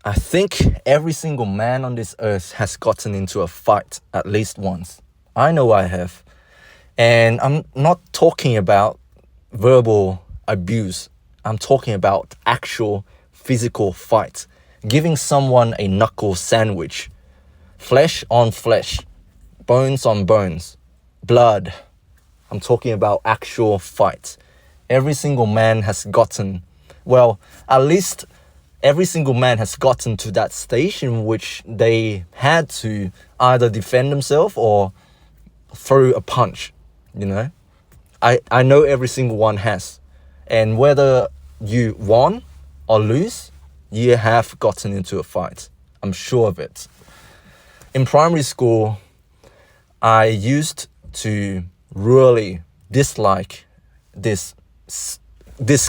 I think every single man on this earth has gotten into a fight at least once. I know I have. And I'm not talking about verbal abuse. I'm talking about actual physical fight. Giving someone a knuckle sandwich. Flesh on flesh. Bones on bones. Blood. I'm talking about actual fight. Every single man has gotten, well, at least every single man has gotten to that stage in which they had to either defend themselves or throw a punch, you know. I know every single one has. And whether you won or lose, you have gotten into a fight. I'm sure of it. In primary school, I used to really dislike this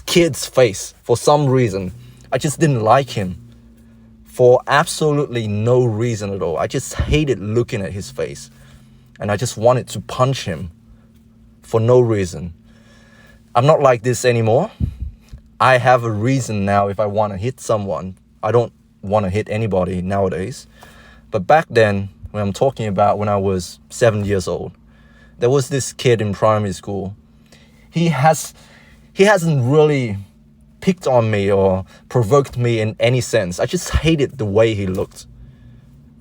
kid's face for some reason. I just didn't like him for absolutely no reason at all. I just hated looking at his face. And I just wanted to punch him for no reason. I'm not like this anymore. I have a reason now if I want to hit someone. I don't want to hit anybody nowadays. But back then, when I'm talking about when I was 7 years old, there was this kid in primary school. He hasn't really picked on me or provoked me in any sense. I just hated the way he looked.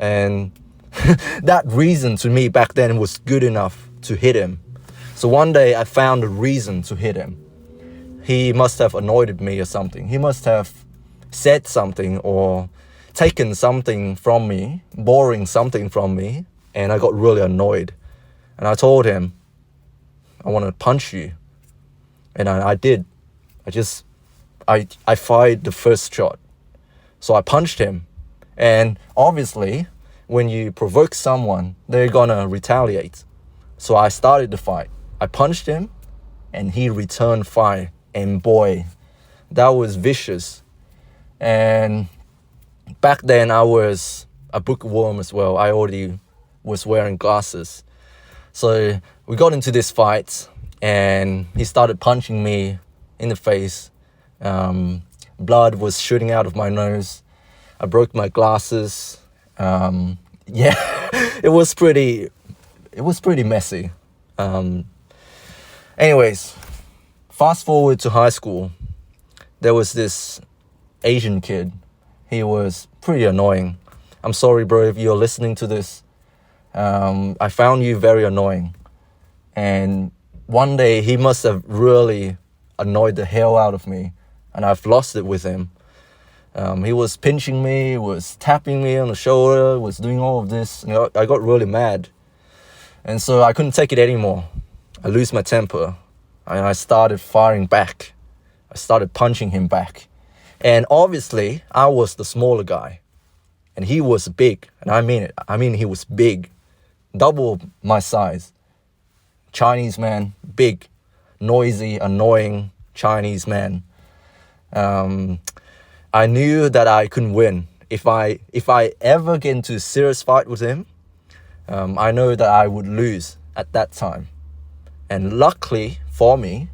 And that reason to me back then was good enough to hit him. So one day I found a reason to hit him. He must have annoyed me or something. He must have said something or taken something from me, borrowing something from me, and I got really annoyed. And I told him, I want to punch you. And I did. I fired the first shot. So I punched him. And obviously, when you provoke someone, they're gonna retaliate. So I started the fight. I punched him, and he returned fire. And boy, that was vicious. And back then, I was a bookworm as well. I already was wearing glasses. So we got into this fight, and he started punching me in the face. Blood was shooting out of my nose. I broke my glasses. It was pretty messy. Anyways, fast forward to high school. There was this Asian kid. He was pretty annoying. I'm sorry, bro, if you're listening to this. I found you very annoying. And one day he must have really annoyed the hell out of me. And I've lost it with him. He was pinching me, was tapping me on the shoulder, was doing all of this. You know, I got really mad. And so I couldn't take it anymore. I lose my temper. And I started firing back. I started punching him back. And obviously, I was the smaller guy. And he was big. And I mean it. I mean, he was big. Double my size. Chinese man, big, noisy, annoying Chinese man. I knew that I couldn't win. If I ever get into a serious fight with him, I know that I would lose at that time. And luckily for me,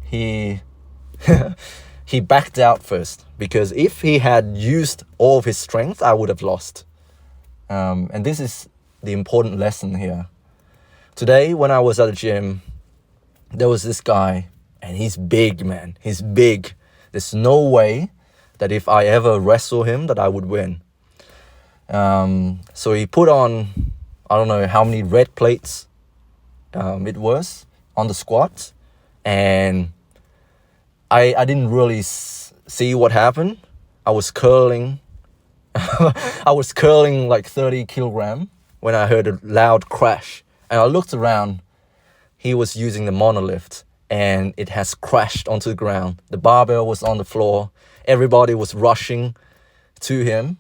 he he backed out first. Because if he had used all of his strength, I would have lost. And this is the important lesson here. Today, when I was at the gym, there was this guy, and he's big, man. He's big. There's no way that if I ever wrestle him, that I would win. So he put on, I don't know how many red plates it was on the squat. And I didn't really see what happened. I was curling. I was curling like 30 kilogram when I heard a loud crash. And I looked around. He was using the monolift. And it has crashed onto the ground. The barbell was on the floor. Everybody was rushing to him.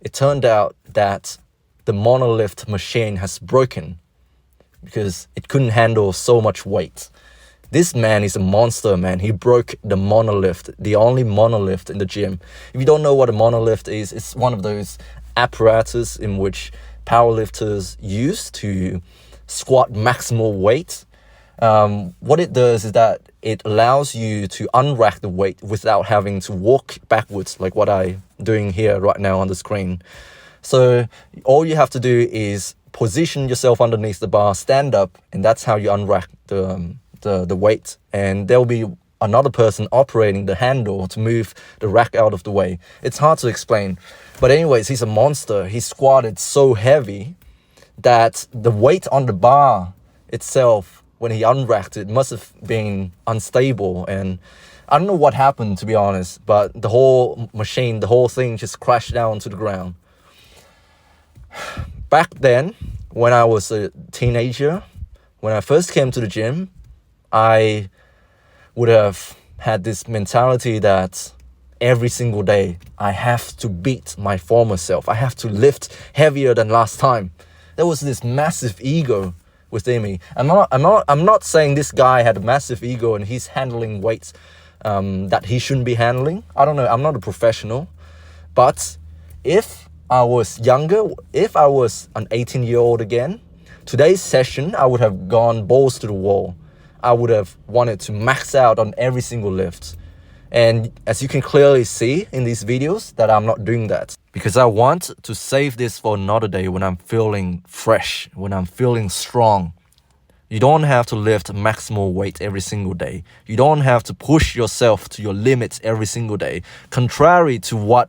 It turned out that the monolift machine has broken because it couldn't handle so much weight. This man is a monster, man. He broke the monolift, the only monolift in the gym. If you don't know what a monolift is, it's one of those apparatus in which powerlifters use to squat maximal weight. What it does is that it allows you to unrack the weight without having to walk backwards like what I'm doing here right now on the screen. So all you have to do is position yourself underneath the bar, stand up, and that's how you unrack the weight. And there'll be another person operating the handle to move the rack out of the way. It's hard to explain. But anyways, he's a monster. He squatted so heavy that the weight on the bar itself, when he unracked it, must have been unstable. And I don't know what happened, to be honest, but the whole machine, the whole thing just crashed down to the ground. Back then, when I was a teenager, when I first came to the gym, I would have had this mentality that every single day I have to beat my former self. I have to lift heavier than last time. There was this massive ego within me. I'm not saying this guy had a massive ego and he's handling weights that he shouldn't be handling. I don't know. I'm not a professional. But if I was younger, if I was an 18-year-old again, today's session, I would have gone balls to the wall. I would have wanted to max out on every single lift. And as you can clearly see in these videos, that I'm not doing that. Because I want to save this for another day when I'm feeling fresh, when I'm feeling strong. You don't have to lift maximal weight every single day. You don't have to push yourself to your limits every single day. Contrary to what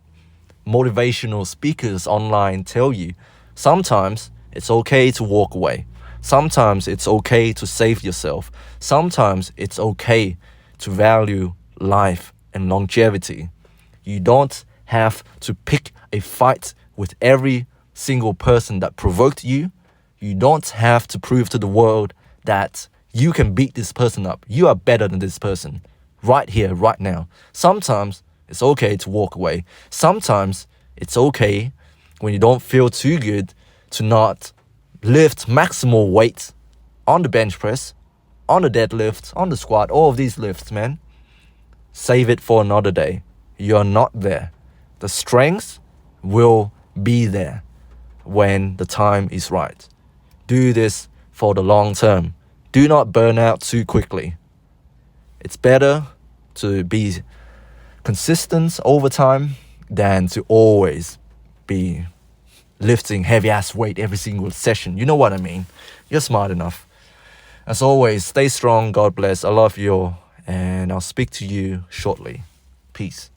motivational speakers online tell you, sometimes it's okay to walk away. Sometimes it's okay to save yourself. Sometimes it's okay to value life and longevity. You don't have to pick a fight with every single person that provoked you. You don't have to prove to the world that you can beat this person up. You are better than this person right here, right now. Sometimes it's okay to walk away. Sometimes it's okay when you don't feel too good to not lift maximal weight on the bench press, on the deadlift, on the squat, all of these lifts, man. Save it for another day. You're not there. The strength will be there when the time is right. Do this for the long term. Do not burn out too quickly. It's better to be consistent over time than to always be lifting heavy ass weight every single session. You know what I mean? You're smart enough. As always, stay strong. God bless. I love you all. And I'll speak to you shortly. Peace.